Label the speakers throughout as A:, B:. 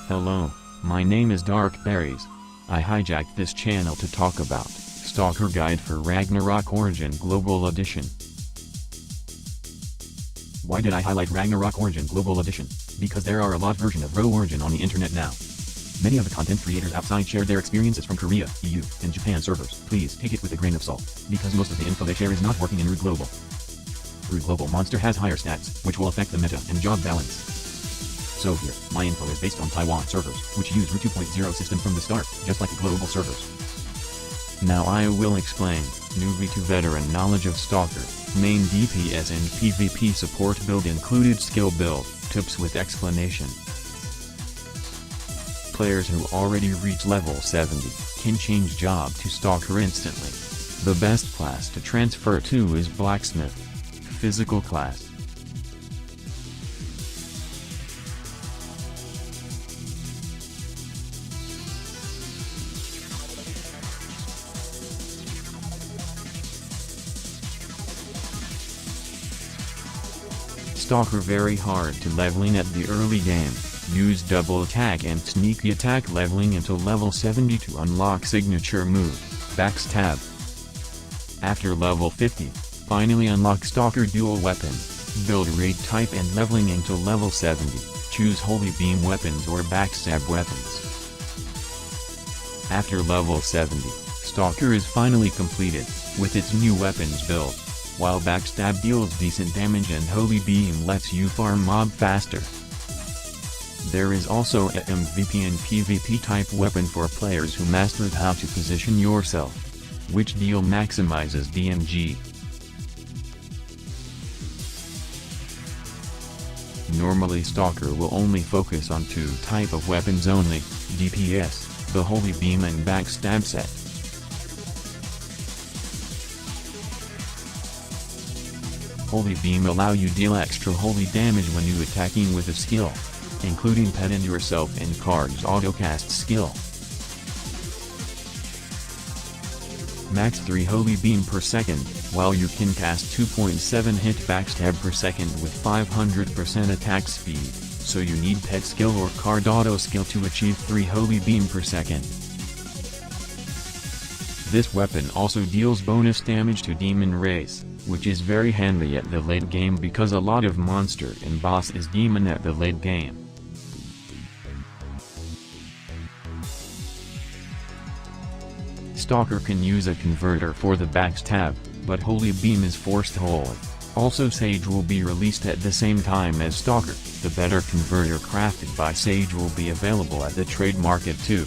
A: Hello, my name is Dark Berries. I hijacked this channel to talk about Stalker Guide for Ragnarok Origin Global Edition. Why did I highlight Ragnarok Origin Global Edition? Because there are a lot of versions of Raw Origin on the internet now. Many of the content creators outside share their experiences from Korea, EU, and Japan servers. Please take it with a grain of salt, because most of the info they share is not working in Raw Global. Raw Global monster has higher stats, which will affect the meta and job balance. So here, my info is based on Taiwan servers, which use Ru 2.0 system from the start, just like the global servers. Now I will explain, newbie to veteran knowledge of Stalker, main DPS and PvP support build included skill build, tips with explanation. Players who already reach level 70, can change job to Stalker instantly. The best class to transfer to is Blacksmith. Physical class. Stalker very hard to leveling at the early game. Use double attack and sneaky attack leveling until level 70 to unlock signature move, Backstab. After level 50, finally unlock Stalker dual weapon, build raid type and leveling until level 70, choose Holy Beam weapons or Backstab weapons. After level 70, Stalker is finally completed, with its new weapons build. While Backstab deals decent damage and Holy Beam lets you farm mob faster. There is also a MVP and PvP type weapon for players who mastered how to position yourself, which deal maximizes DMG. Normally Stalker will only focus on two type of weapons only, DPS, the Holy Beam and Backstab set. Holy Beam allow you deal extra holy damage when you attacking with a skill, including pet and yourself and cards autocast skill. Max 3 Holy Beam per second, while you can cast 2.7 hit Backstab per second with 500% attack speed, so you need pet skill or card auto skill to achieve 3 Holy Beam per second. This weapon also deals bonus damage to Demon Race, which is very handy at the late game because a lot of monster and boss is demon at the late game. Stalker can use a converter for the Backstab, but Holy Beam is forced hold. Also Sage will be released at the same time as Stalker. The better converter crafted by Sage will be available at the trade market too.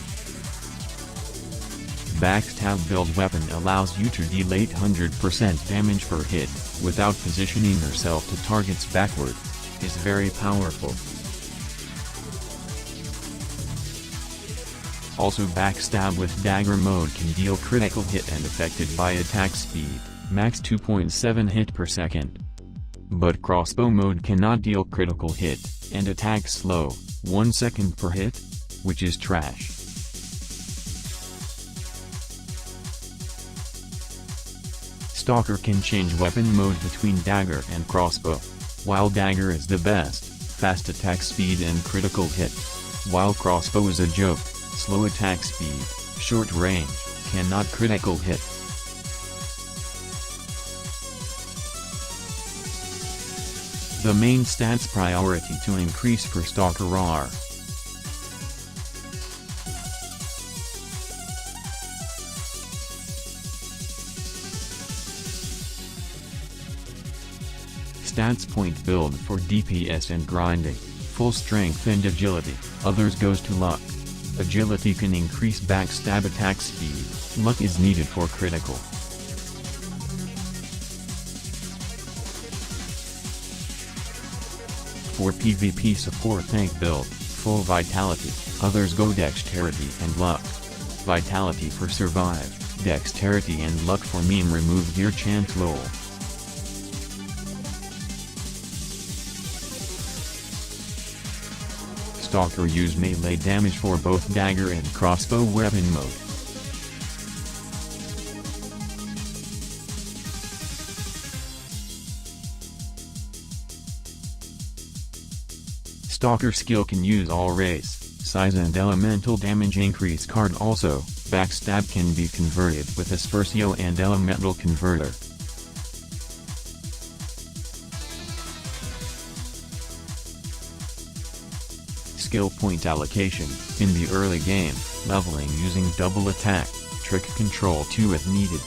A: Backstab build weapon allows you to deal 800% damage per hit, without positioning yourself to targets backward. Is very powerful. Also Backstab with dagger mode can deal critical hit and affected by attack speed, max 2.7 hit per second. But crossbow mode cannot deal critical hit, and attack slow, 1 second per hit, which is trash. Stalker can change weapon mode between dagger and crossbow. While dagger is the best, fast attack speed and critical hit. While crossbow is a joke, slow attack speed, short range, cannot critical hit. The main stats priority to increase for Stalker are Stats point build for DPS and grinding, full strength and agility, others goes to luck. Agility can increase backstab attack speed, luck is needed for critical. For PvP support tank build, full vitality, others go dexterity and luck. Vitality for survive, dexterity and luck for meme remove gear chant lol. Stalker use melee damage for both dagger and crossbow weapon mode. Stalker skill can use all race, size and elemental damage increase card. Also, backstab can be converted with Aspersio and elemental converter. Skill point allocation. In the early game, leveling using double attack, trick control 2 if needed.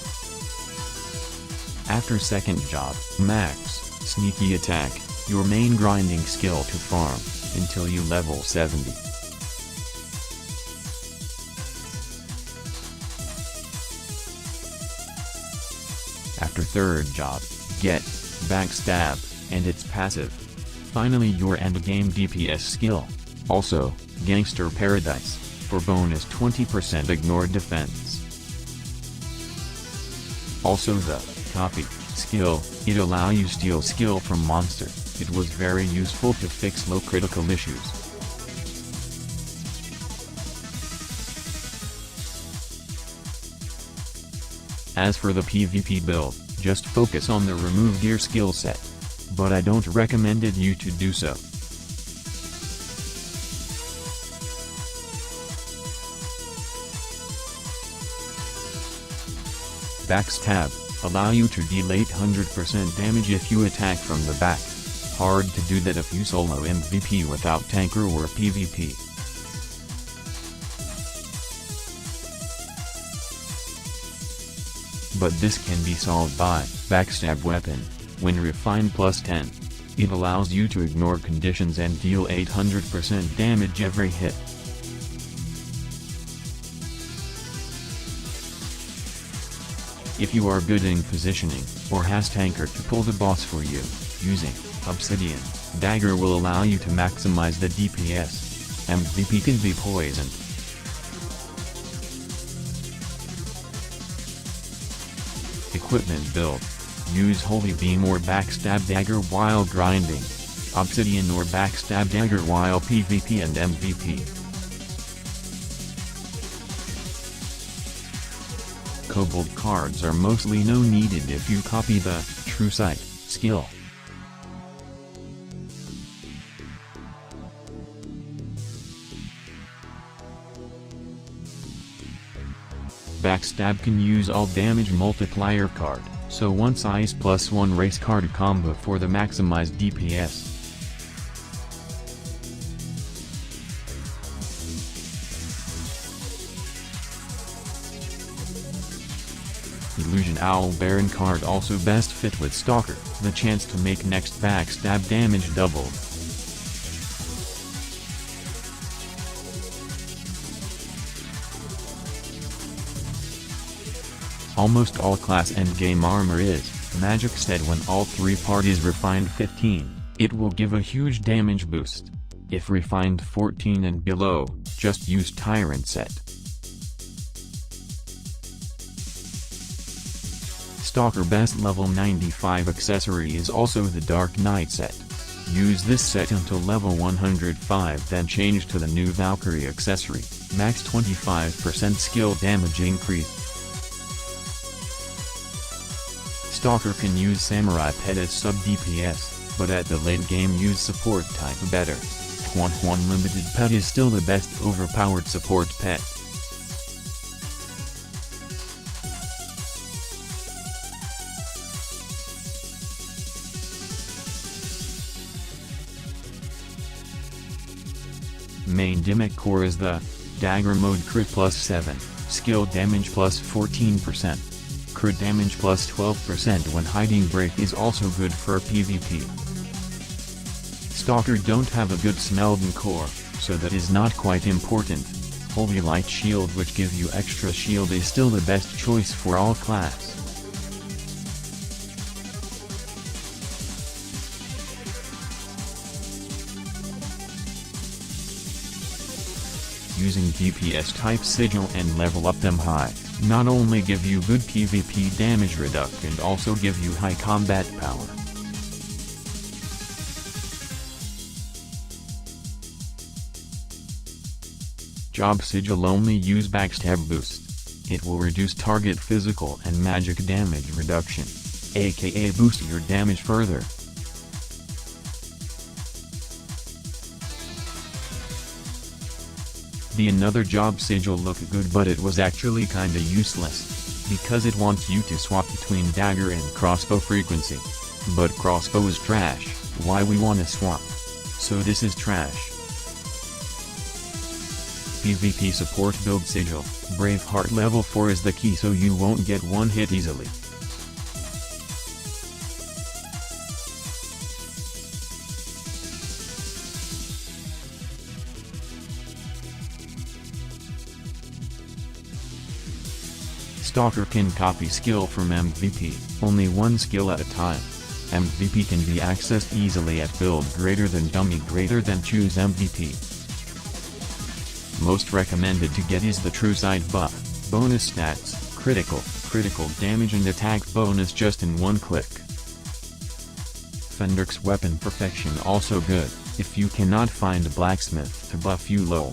A: After second job, max, sneaky attack, your main grinding skill to farm, until you level 70. After third job, get, backstab, and its passive. Finally your endgame DPS skill. Also, Gangster Paradise, for bonus 20% ignore defense. Also the copy skill, it allow you steal skill from monster. It was very useful to fix low critical issues. As for the PvP build, just focus on the remove gear skill set. But I don't recommend you to do so. Backstab, allow you to deal 800% damage if you attack from the back. Hard to do that if you solo MVP without tanker or PvP. But this can be solved by backstab weapon, when refined plus 10. It allows you to ignore conditions and deal 800% damage every hit. If you are good in positioning, or has tanker to pull the boss for you, using Obsidian Dagger will allow you to maximize the DPS. MVP can be poisoned. Equipment build. Use Holy Beam or Backstab Dagger while grinding. Obsidian or Backstab Dagger while PvP and MVP. Kobold cards are mostly no needed if you copy the True Sight skill. Backstab can use all damage multiplier card, so one size plus one race card combo for the maximized DPS. Illusion Owl Baron card also best fit with Stalker, the chance to make next backstab damage double. Almost all class endgame armor is magic set when all three parties refined 15, it will give a huge damage boost. If refined 14 and below, just use Tyrant set. Stalker best level 95 accessory is also the Dark Knight set. Use this set until level 105, then change to the new Valkyrie accessory, max 25% skill damage increase. Stalker can use Samurai Pet as sub DPS, but at the late game use support type better. Huan Limited Pet is still the best overpowered support pet. Main Dimmick core is the Dagger mode crit plus 7, skill damage plus 14%. Crit damage plus 12% when hiding break is also good for PvP. Stalker don't have a good Smeldon core, so that is not quite important. Holy Light Shield which give you extra shield is still the best choice for all class. Using DPS type Sigil and level up them high, not only give you good PvP damage reduction and also give you high combat power. Job Sigil only use backstab boost. It will reduce target physical and magic damage reduction, aka boost your damage further.
B: the another job Sigil looked good, but it was actually kinda useless, because it wants you to swap between dagger and crossbow frequency. But crossbow is trash, why we wanna swap? So this is trash. PvP support build Sigil, Braveheart level 4 is the key, so you won't get one hit easily. Stalker can copy skill from MVP, only one skill at a time. MVP can be accessed easily at build greater than dummy greater than choose MVP. Most recommended to get is the True Sight buff, bonus stats, critical damage and attack bonus just in one click. Fendrik's weapon perfection also good, if you cannot find a blacksmith to buff you low.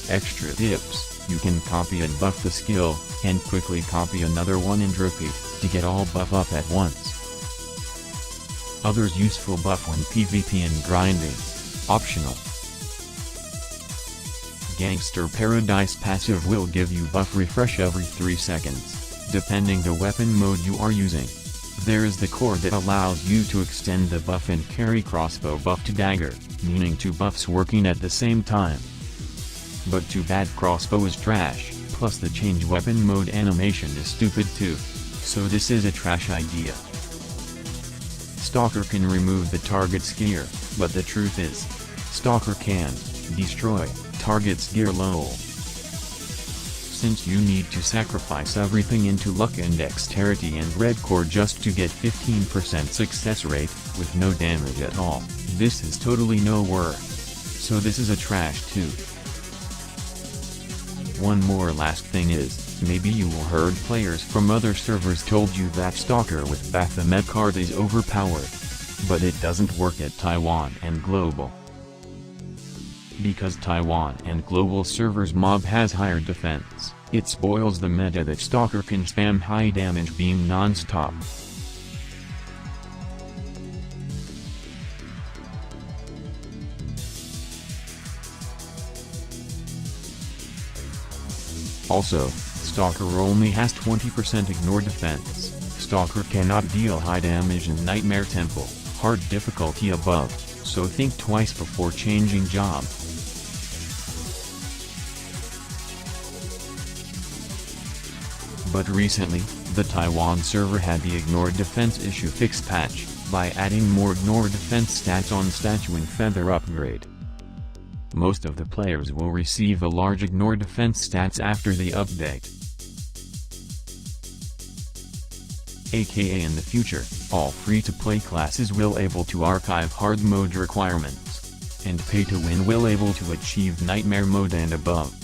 B: Extra tips. You can copy and buff the skill, and quickly copy another one and repeat, to get all buff up at once. Others useful buff when PvP and grinding. Optional. Gangster Paradise passive will give you buff refresh every 3 seconds, depending the weapon mode you are using. There is the core that allows you to extend the buff and carry crossbow buff to dagger, meaning 2 buffs working at the same time. But too bad crossbow is trash, plus the change weapon mode animation is stupid too. So this is a trash idea. Stalker can remove the target's gear, but the truth is, Stalker can destroy target's gear low. Since you need to sacrifice everything into luck and dexterity and red core just to get 15% success rate, with no damage at all, this is totally no worth. So this is a trash too. One more last thing is, maybe you heard players from other servers told you that Stalker with Baphomet card is overpowered. But it doesn't work at Taiwan and global. Because Taiwan and global servers mob has higher defense, it spoils the meta that Stalker can spam high damage beam non-stop. Also, Stalker only has 20% ignore defense. Stalker cannot deal high damage in Nightmare Temple, hard difficulty above, so think twice before changing job. But recently, the Taiwan server had the ignore defense issue fixed patch, by adding more ignore defense stats on statue and feather upgrade. Most of the players will receive a large ignore defense stats after the update. AKA in the future, all free-to-play classes will able to archive hard mode requirements, and pay-to-win will able to achieve nightmare mode and above.